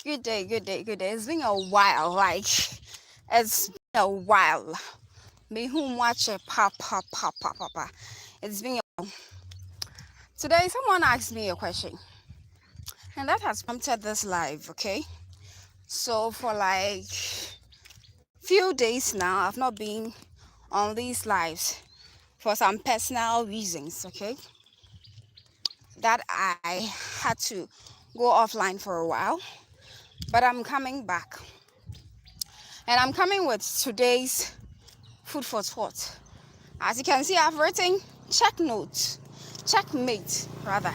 Good day, good day, good day. It's been a while, like it's been a while. Me whom watch it pa. It's been today someone asked me a question and that has prompted this live, okay? So for like few days now I've not been on these lives for some personal reasons, okay? That I had to go offline for a while, but I'm coming back. And I'm coming with today's food for thought. As you can see, I've written checkmate rather,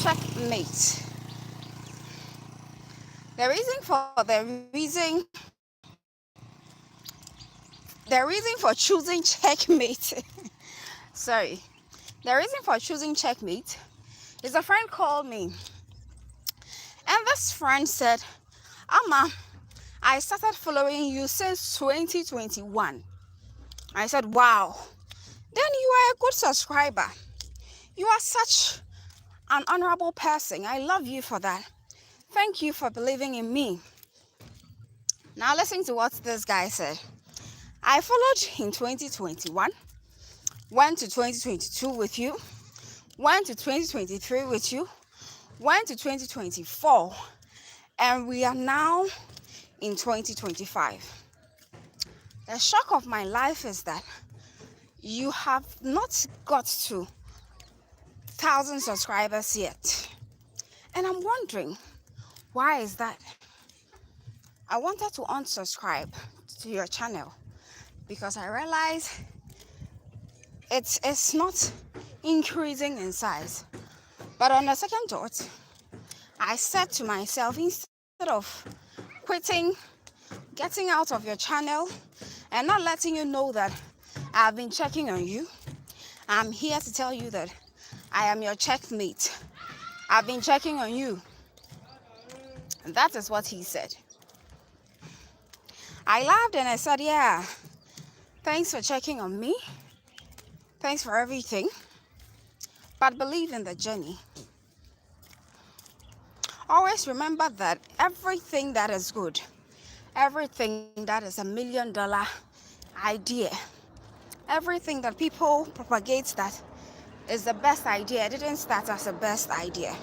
checkmate. The reason for the reason for choosing checkmate, sorry, the reason for choosing checkmate is a friend called me, and this friend said, "Ama, I started following you since 2021." I said, "Wow, then you are a good subscriber. You are such an honorable person. I love you for that. Thank you for believing in me." Now listen to what this guy said. "I followed in 2021, went to 2022 with you, went to 2023 with you, went to 2024, and we are now in 2025. The shock of my life is that you have not got to 1,000 subscribers yet. And I'm wondering, why is that? I wanted to unsubscribe to your channel because I realize it's not increasing in size. But on the second thought, I said to myself, instead of quitting, getting out of your channel, and not letting you know that I've been checking on you, I'm here to tell you that I am your checkmate. I've been checking on you." And that is what he said. I laughed and I said, "Yeah, thanks for checking on me. Thanks for everything. But believe in the journey. Always remember that everything that is good, everything that is $1 million idea, everything that people propagate that is the best idea, it didn't start as the best idea.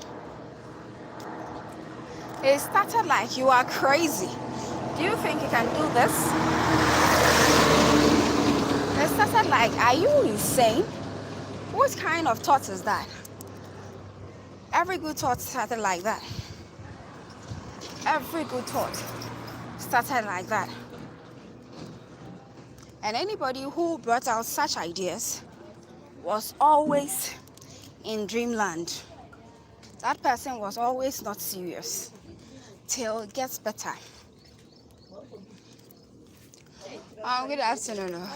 It started like, you are crazy. Do you think you can do this?" It started like, "Are you insane? What kind of thought is that?" Every good thought started like that. Every good thought started like that. And anybody who brought out such ideas was always in dreamland. That person was always not serious till it gets better. Good afternoon.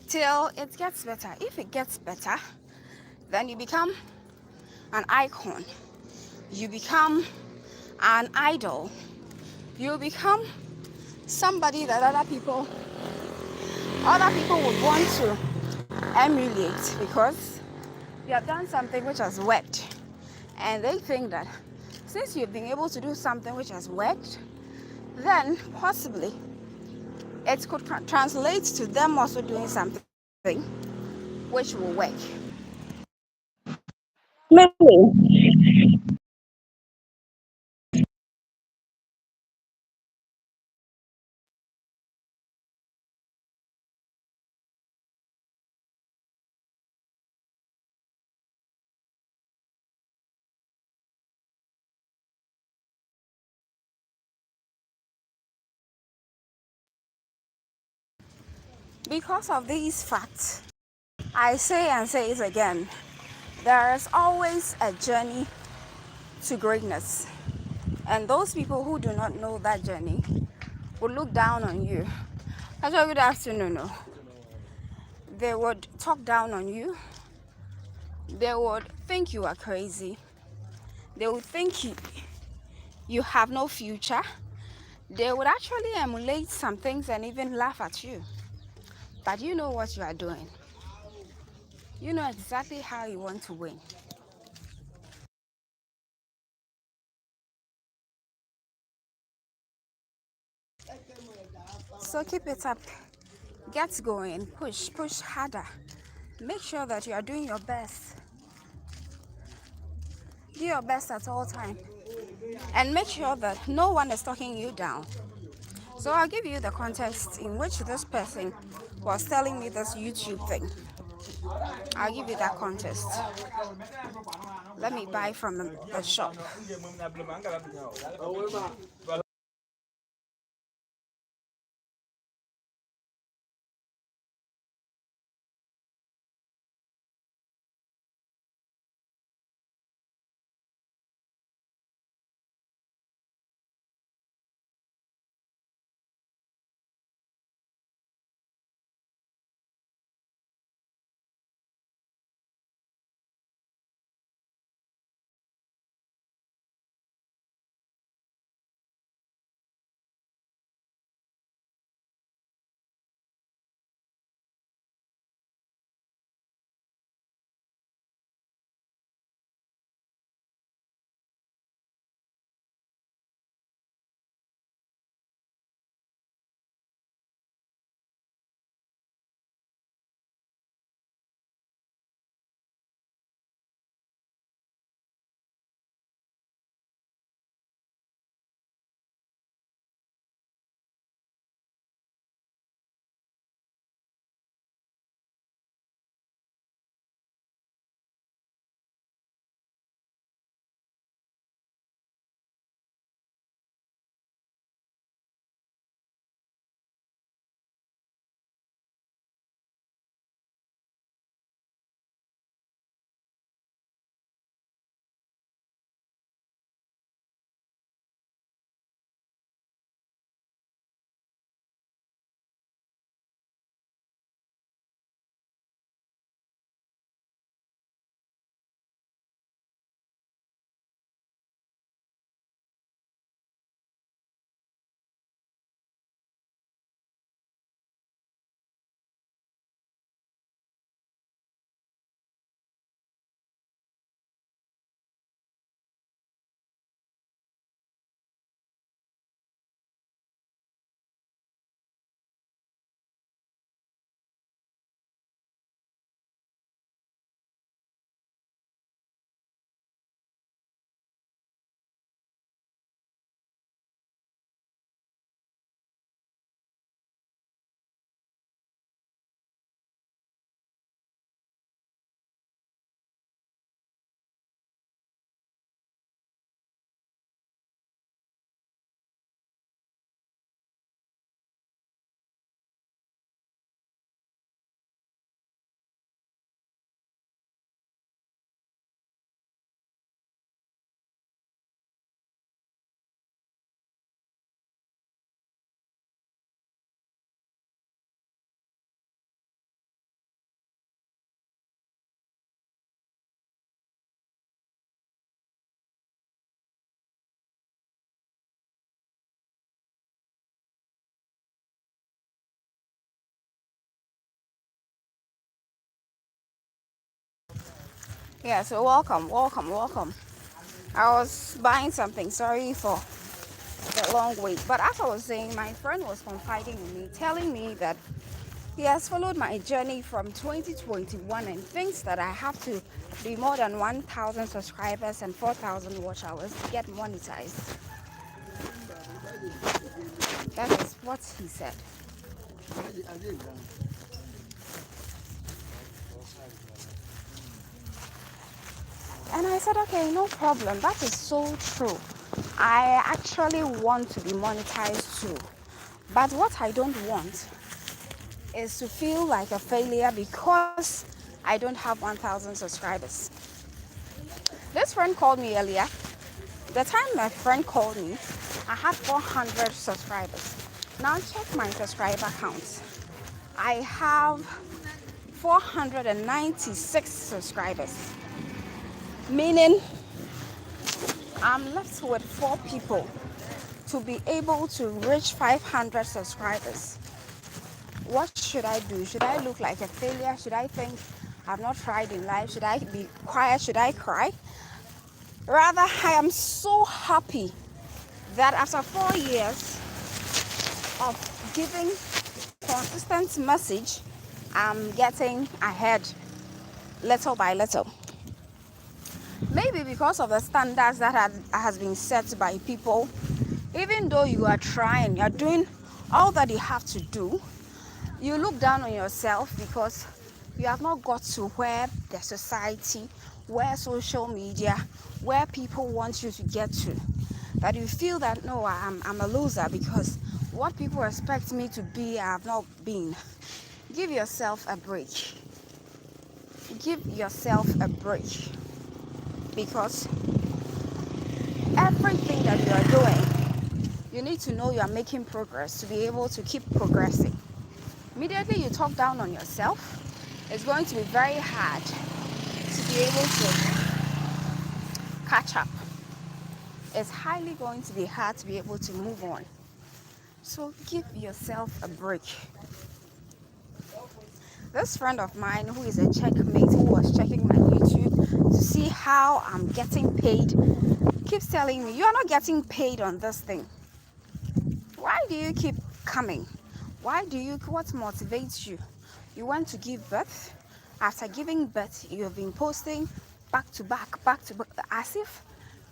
Till it gets better. If it gets better, then you become an icon. You become an idol. You become somebody that other people would want to emulate because you have done something which has worked. And they think that since you've been able to do something which has worked, then possibly it could translate to them also doing something which will work. Maybe. Because of these facts, I say and say it again, there is always a journey to greatness. And those people who do not know that journey will look down on you. That's why good afternoon. No. They would talk down on you. They would think you are crazy. They would think you have no future. They would actually emulate some things and even laugh at you. But you know what you are doing. You know exactly how you want to win. So keep it up. Get going. Push harder. Make sure that you are doing your best. Do your best at all time. And make sure that no one is talking you down. So I'll give you the context in which this person was telling me this YouTube thing. I'll give you that context. Let me buy from the shop. Yeah, so welcome. I was buying something. Sorry for the long wait. But as I was saying, my friend was confiding in me, telling me that he has followed my journey from 2021 and thinks that I have to be more than 1,000 subscribers and 4,000 watch hours to get monetized. That is what he said. And I said, okay, no problem. That is so true. I actually want to be monetized too. But what I don't want is to feel like a failure because I don't have 1,000 subscribers. This friend called me earlier. The time my friend called me, I had 400 subscribers. Now check my subscriber count. I have 496 subscribers, meaning I'm left with 4 people to be able to reach 500 subscribers. What should I do? Should I look like a failure? Should I think I've not tried in life? Should I be quiet? Should I cry? Rather, I am so happy that after 4 years of giving consistent message, I'm getting ahead little by little. Maybe because of the standards that has been set by people, even though you are trying, you're doing all that you have to do, you look down on yourself because you have not got to where the society, where social media, where people want you to get to. That you feel that, no, I'm a loser because what people expect me to be, I have not been. Give yourself a break. Give yourself a break. Because everything that you are doing, you need to know you are making progress to be able to keep progressing. Immediately you talk down on yourself, it's going to be very hard to be able to catch up. It's highly going to be hard to be able to move on. So give yourself a break. This friend of mine who is a checkmate, who was checking my YouTube to see how I'm getting paid, keeps telling me, you're not getting paid on this thing. Why do you keep coming? What motivates you? You want to give birth. After giving birth, you have been posting back to back, as if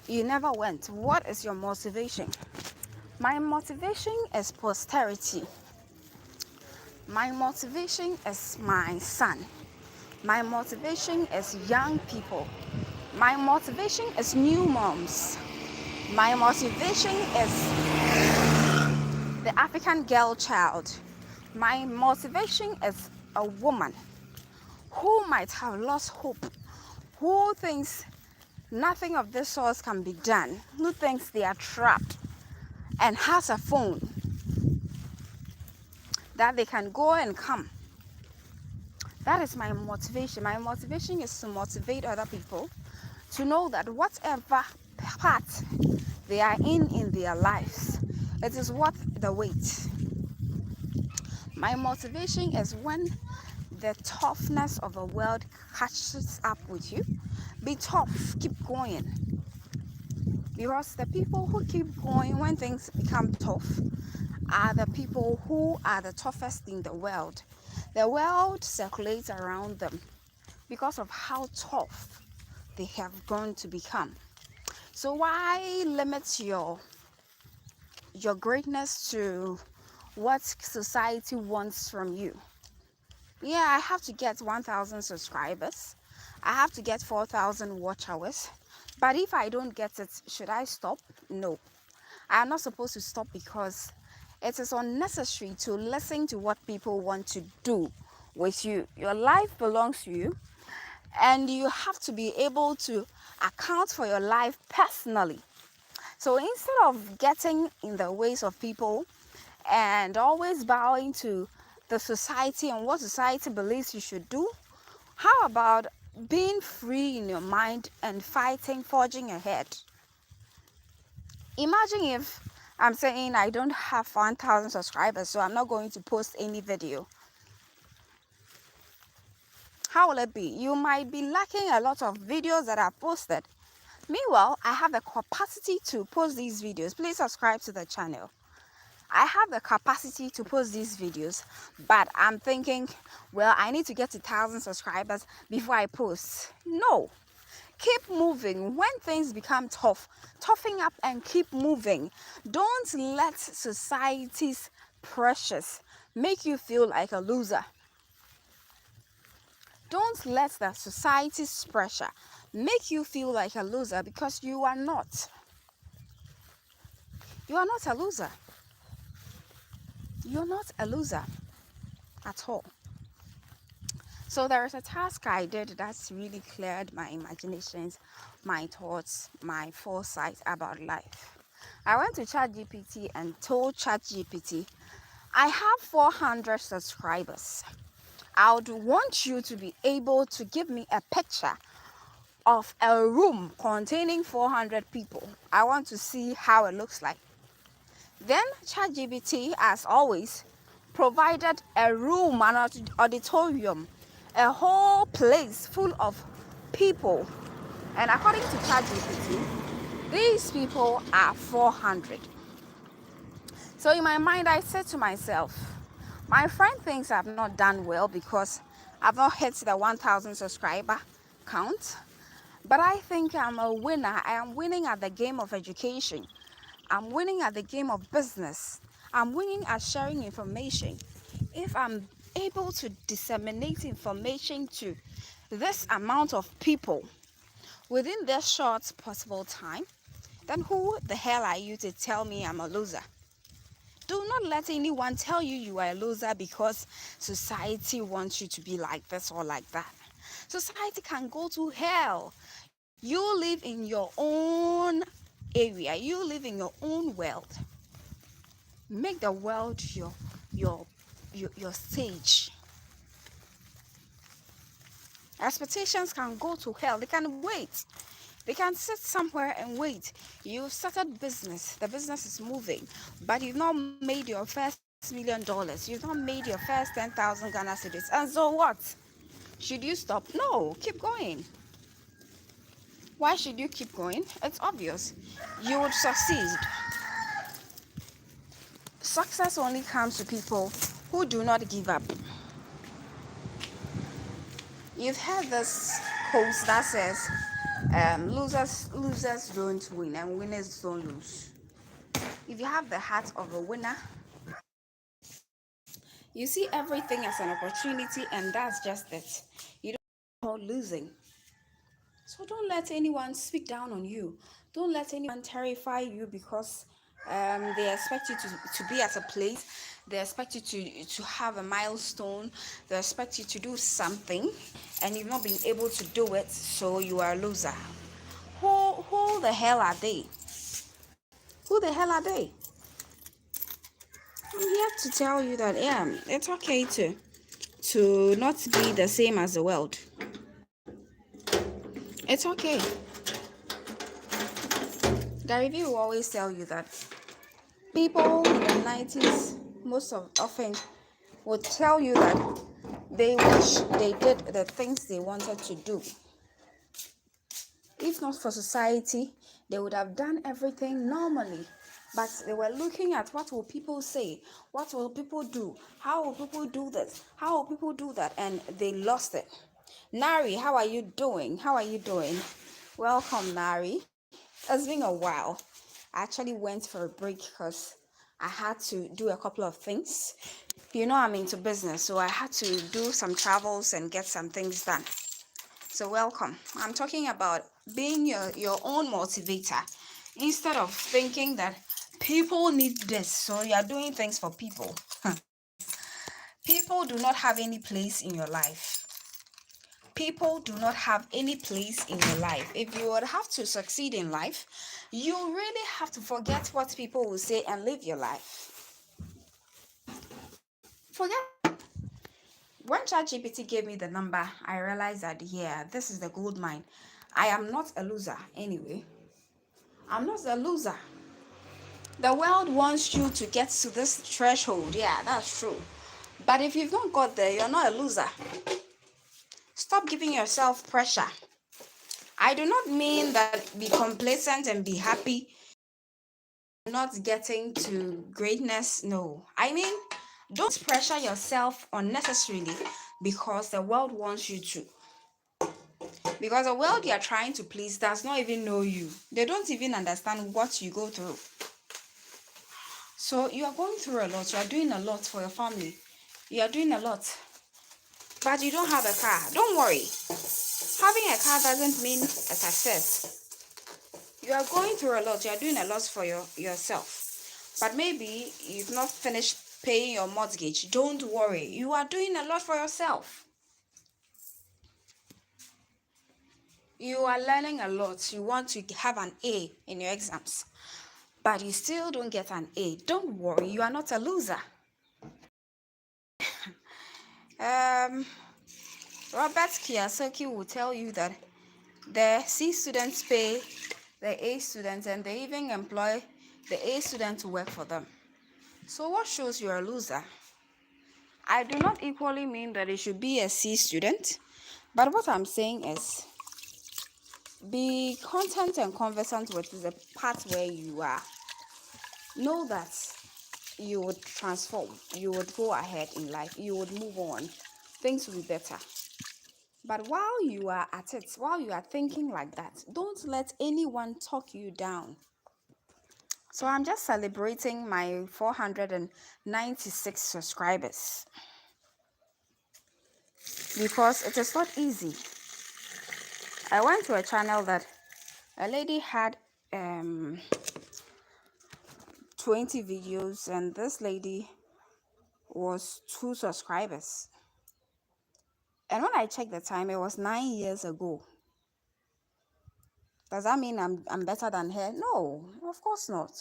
you never went. What is your motivation? My motivation is posterity. My motivation is my son. My motivation is young people. My motivation is new moms. My motivation is the African girl child. My motivation is a woman who might have lost hope, who thinks nothing of this sort can be done, who thinks they are trapped, and has a phone that they can go and come. That is my motivation. My motivation is to motivate other people to know that whatever part they are in their lives, it is worth the wait. My motivation is when the toughness of the world catches up with you, be tough, keep going. Because the people who keep going when things become tough are the people who are the toughest in the world. The world circulates around them because of how tough they have grown to become. So why limit your greatness to what society wants from you? Yeah, I have to get 1,000 subscribers. I have to get 4,000 watch hours. But if I don't get it, should I stop? No. I am not supposed to stop because it is unnecessary to listen to what people want to do with you. Your life belongs to you, and you have to be able to account for your life personally. So instead of getting in the ways of people and always bowing to the society and what society believes you should do, how about being free in your mind and fighting, forging ahead? Imagine if I'm saying I don't have 1,000 subscribers, so I'm not going to post any video. How will it be? You might be lacking a lot of videos that are posted. Meanwhile, I have the capacity to post these videos. Please subscribe to the channel. I have the capacity to post these videos, but I'm thinking, well, I need to get to 1,000 subscribers before I post. No. Keep moving. When things become tough, toughen up and keep moving. Don't let society's pressures make you feel like a loser. Don't let the society's pressure make you feel like a loser, because you are not. You are not a loser. You're not a loser at all. So there is a task I did that's really cleared my imaginations, my thoughts, my foresight about life. I went to ChatGPT and told ChatGPT, I have 400 subscribers. I would want you to be able to give me a picture of a room containing 400 people. I want to see how it looks like. Then ChatGPT, as always, provided a room, an auditorium, a whole place full of people. And according to ChatGPT, these people are 400. So in my mind, I said to myself, my friend thinks I've not done well because I've not hit the 1,000 subscriber count. But I think I'm a winner. I am winning at the game of education. I'm winning at the game of business. I'm winning at sharing information. If I'm able to disseminate information to this amount of people within this short possible time, then who the hell are you to tell me I'm a loser? Do not let anyone tell you you are a loser because society wants you to be like this or like that. Society can go to hell. You live in your own area. You live in your own world. Make the world your stage. Expectations can go to hell. They can wait. They can sit somewhere and wait. You've started business. The business is moving, but you've not made your first $1 million. You've not made your first 10,000 Ghana cedis. And so what? Should you stop? No, keep going. Why should you keep going? It's obvious. You would succeed. Success only comes to people who do not give up. You've heard this quote that says, losers don't win and winners don't lose. If you have the heart of a winner, you see everything as an opportunity, and that's just it. You don't call losing. So don't let anyone speak down on you. Don't let anyone terrify you because they expect you to be at a place. They expect you to have a milestone. They expect you to do something, and you've not been able to do it, so you are a loser. Who the hell are they? Who the hell are they? I'm here to tell you that it's okay to not be the same as the world. It's okay. Gary Vee will always tell you that people in the 90s often would tell you that they wish they did the things they wanted to do. If not for society, they would have done everything normally. But they were looking at what will people say, what will people do, how will people do this, how will people do that, and they lost it. Nari, how are you doing? How are you doing? Welcome, Nari. It's been a while. I actually went for a break because I had to do a couple of things. You know, I'm into business, so I had to do some travels and get some things done. So welcome. I'm talking about being your own motivator instead of thinking that people need this, so you're doing things for people. People do not have any place in your life. People do not have any place in your life. If you would have to succeed in life, you really have to forget what people will say and live your life. Forget. When ChatGPT gave me the number, I realized that, this is the gold mine. I am not a loser anyway. I'm not a loser. The world wants you to get to this threshold. Yeah, that's true. But if you've not got there, you're not a loser. Stop giving yourself pressure. I do not mean that be complacent and be happy not getting to greatness. No. I mean, don't pressure yourself unnecessarily because the world wants you to. Because the world you're trying to please does not even know you. They don't even understand what you go through. So you are going through a lot. You are doing a lot for your family. You are doing a lot. But you don't have a car. Don't worry. Having a car doesn't mean a success. You are going through a lot. You are doing a lot for yourself. But maybe you've not finished paying your mortgage. Don't worry. You are doing a lot for yourself. You are learning a lot. You want to have an A in your exams, but you still don't get an A. Don't worry. You are not a loser. Robert Kiyosaki will tell you that the C students pay the A students, and they even employ the A student to work for them. So what shows you're a loser? I do not equally mean that it should be a C student, but what I'm saying is be content and conversant with the part where you are. Know that you would transform, you would go ahead in life, you would move on, things will be better. But while you are at it, while you are thinking like that, don't let anyone talk you down. So I'm just celebrating my 496 subscribers because it is not easy. I went to a channel that a lady had 20 videos, and this lady was 2 subscribers. And when I checked the time, it was 9 years ago. Does that mean I'm better than her? No, of course not.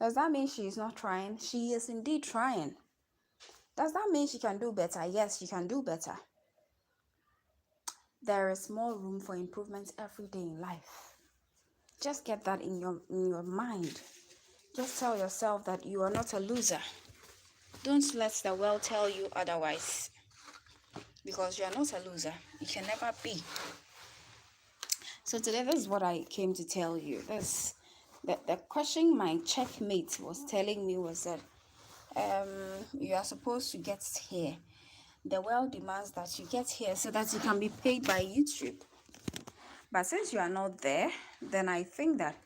Does that mean she is not trying? She is indeed trying. Does that mean she can do better? Yes, she can do better. There is more room for improvement every day in life. Just get that in your mind. Just tell yourself that you are not a loser. Don't let the world tell you otherwise, because you are not a loser. You can never be. So today, this is what I came to tell you. The question my checkmate was telling me was that you are supposed to get here. The world demands that you get here so that you can be paid by YouTube. But since you are not there, then I think that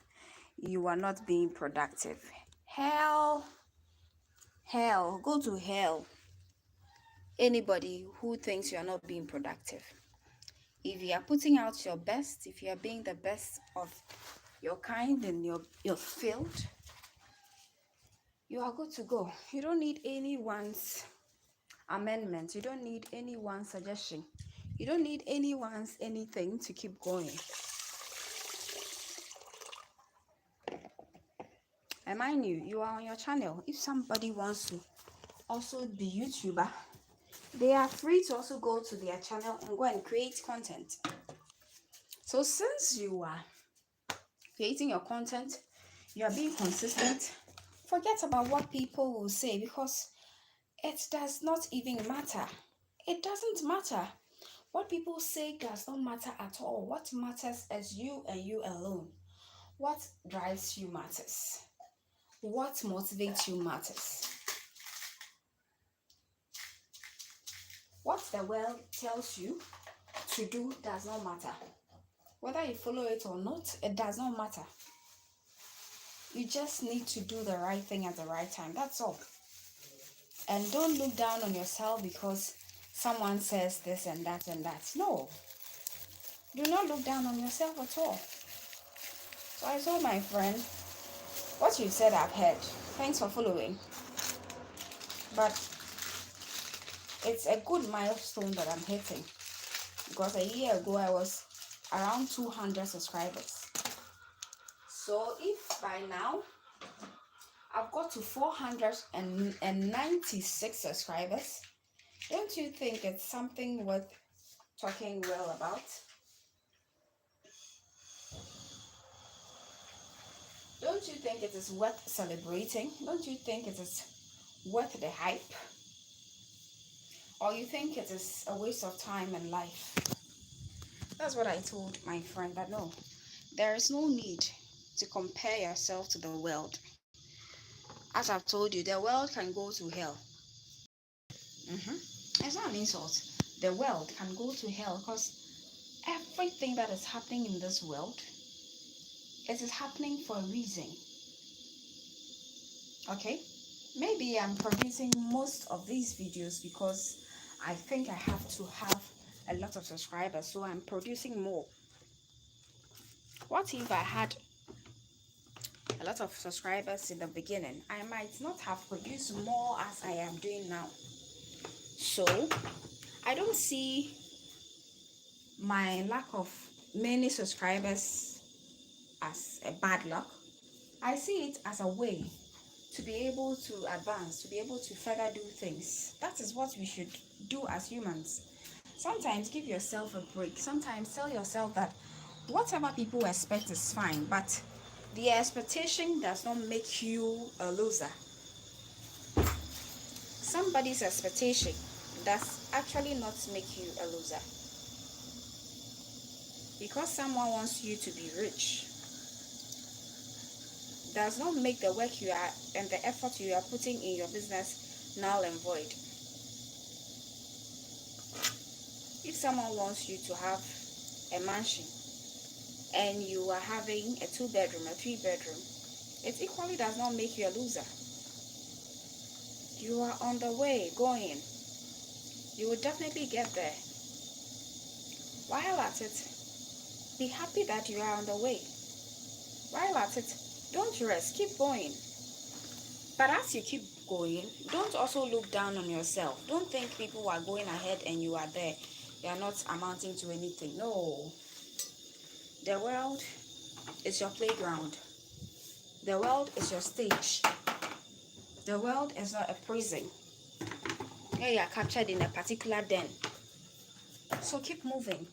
you are not being productive. Hell, go to hell. Anybody who thinks you are not being productive. If you are putting out your best, if you are being the best of your kind in your field, you are good to go. You don't need anyone's amendment. You don't need anyone's suggestion. You don't need anyone's anything to keep going. And mind you are on your channel. If somebody wants to also be YouTuber, they are free to also go to their channel and go and create content. So since you are creating your content, you are being consistent, forget about what people will say, because it does not even matter. It doesn't matter. What people say does not matter at all. What matters is you and you alone. What drives you matters. What motivates you matters. What the world tells you to do does not matter. Whether you follow it or not, it does not matter. You just need to do the right thing at the right time. That's all. And don't look down on yourself because someone says this and that and that. No. Do not look down on yourself at all. So I told my friend, what you said I've heard. Thanks for following. But it's a good milestone that I'm hitting. Because a year ago I was around 200 subscribers. So if by now I've got to 496 subscribers, don't you think it's something worth talking well about? Don't you think it is worth celebrating? Don't you think it is worth the hype? Or you think it is a waste of time and life? That's what I told my friend, that no, there is no need to compare yourself to the world. As I've told you, the world can go to hell. It's not an insult. The world can go to hell because everything that is happening in this world, it is happening for a reason. Okay? Maybe I'm producing most of these videos because I think I have to have a lot of subscribers, so I'm producing more. What if I had a lot of subscribers in the beginning? I might not have produced more as I am doing now. So I don't see my lack of many subscribers as a bad luck. I see it as a way to be able to advance, to be able to further do things. That is what we should do as humans. Sometimes give yourself a break. Sometimes tell yourself that whatever people expect is fine, but the expectation does not make you a loser. Somebody's expectation does actually not make you a loser. Because someone wants you to be rich does not make the work you are and the effort you are putting in your business null and void. If someone wants you to have a mansion and you are having a 2-bedroom, a 3-bedroom, it equally does not make you a loser. You are on the way, going. You will definitely get there. While at it, be happy that you are on the way. While at it, don't rest, keep going. But as you keep going, don't also look down on yourself. Don't think people are going ahead and you are there. You are not amounting to anything. No. The world is your playground. The world is your stage. The world is not a prison. Here you are captured in a particular den. So keep moving.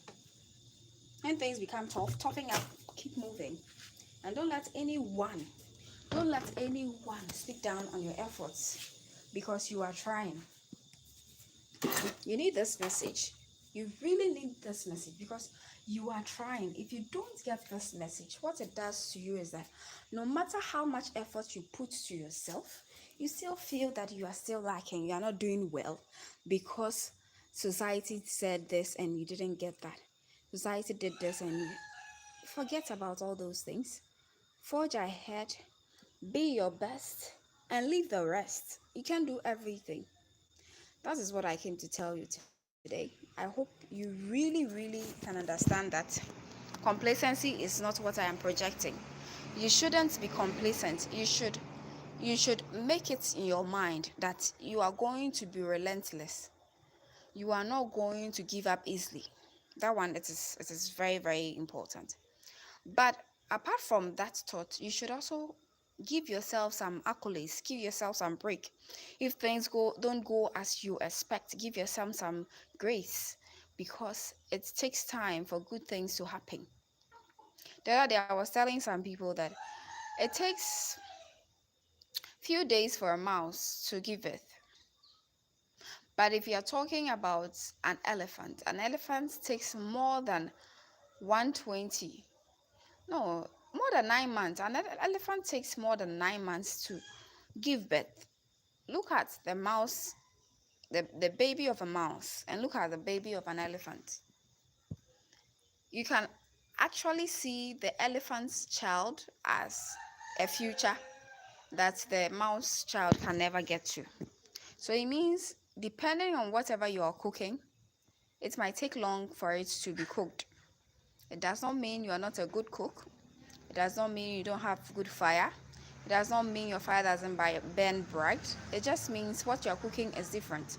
When things become tough, toughen up, keep moving. And don't let anyone speak down on your efforts, because you are trying. You need this message. You really need this message, because you are trying. If you don't get this message, what it does to you is that no matter how much effort you put to yourself, you still feel that you are still lacking. You are not doing well because society said this and you didn't get that. Society did this and you forget about all those things. Forge ahead, be your best, and leave the rest. You can do everything. That is what I came to tell you today. I hope you really can understand that complacency is not what I am projecting. You shouldn't be complacent. You should make it in your mind that you are going to be relentless. You are not going to give up easily. That one, it is very important. But apart from that thought, you should also give yourself some accolades, give yourself some break. If things don't go as you expect, give yourself some grace, because it takes time for good things to happen. The other day I was telling some people that it takes few days for a mouse to give birth. But if you are talking about an elephant takes more than 120. No, more than 9 months. An elephant takes more than 9 months to give birth. Look at the mouse, the baby of a mouse, and look at the baby of an elephant. You can actually see the elephant's child as a future that the mouse child can never get to. So it means, depending on whatever you are cooking, it might take long for it to be cooked. It does not mean you are not a good cook. It does not mean you don't have good fire. It does not mean your fire doesn't burn bright. It just means what you're cooking is different.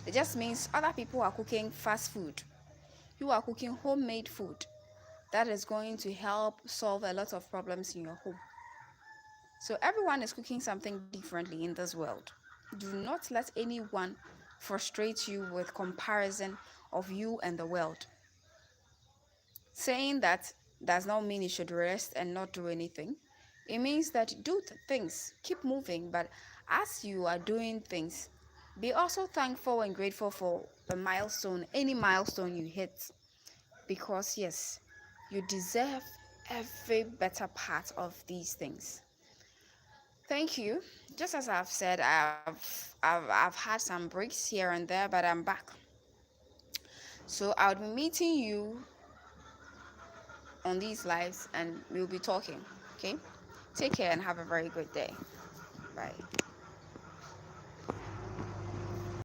It just means other people are cooking fast food. You are cooking homemade food that is going to help solve a lot of problems in your home. So everyone is cooking something differently in this world. Do not let anyone frustrate you with comparison of you and the world. Saying that does not mean you should rest and not do anything. It means that do things, keep moving, but as you are doing things, be also thankful and grateful for the milestone, any milestone you hit. Because yes, you deserve every better part of these things. Thank you. Just as I've said, I've had some breaks here and there, but I'm back. So I'll be meeting you on these lives and we'll be talking. Okay? Take care and have a very good day. Bye.